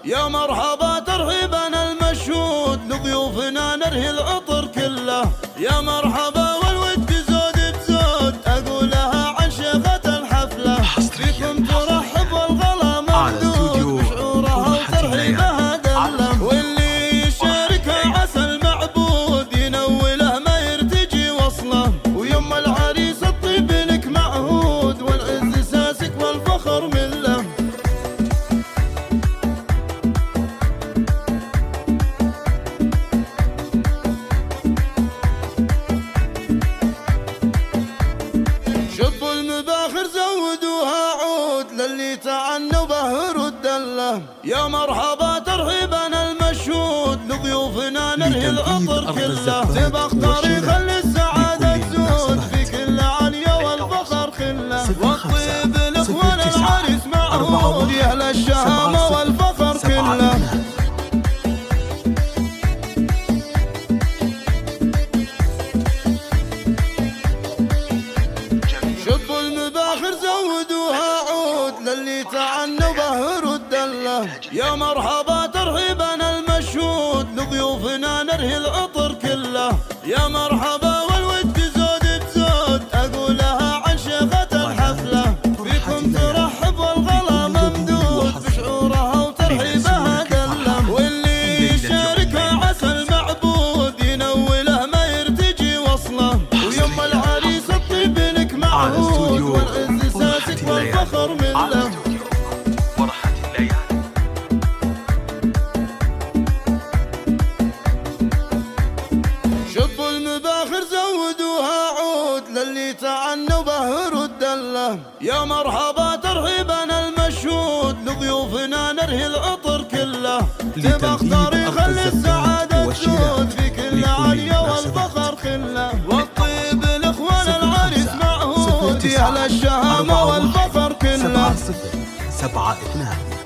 يا مرحبا ترحيبنا المشهود لضيوفنا نرهي العطر كله. يا مرحبا والود زود بزود أقولها عن شيخة الحفلة. فيكم ترحب والغلا ممدود بشعورها وترحيبها دلة. واللي يشاركها عسى المعبود ينوله ما يرتجي وصله. ويوم العريس الطيب لك معهود والعز ساسك والفخر مله. شبوا المباخر زودوها عود للي تعنى وبهروا الدله. يا مرحبا ترحيبنا المشهود لضيوفنا نرهي العطر كله. تبخ طريق خلي السعاده تزود في كل عليا والفخر خله. والطيب الاخوان العريس معهود يا اهل الشهامه والفخر كله. شبوا المباخر زودوها عود للي تعنى وبهروا الدله. يا مرحبا ترحيبنا المشهود لضيوفنا نرهي العطر كله. يا مرحبا والود زود بزود أقولها عن شيخة الحفلة. فيكم ترحب والغلا ممدود بشعورها وترحيبها دلة. واللي يشاركها عسى المعبود ينوله ما يرتجي وصله. ويوم العريس الطيب لك معهود والعز ساسك والفخر مله. شبوا المباخر زودوها عود للي تعنى وبهروا الدله. يا مرحبا ترحيبنا المشهود لضيوفنا نرهي العطر كله. تبخ طريق خلي السعاده تزود في كل عليا والفخر خله. والطيب الاخوان العريس معهود يا اهل الشهامه والفخر كله. 70 72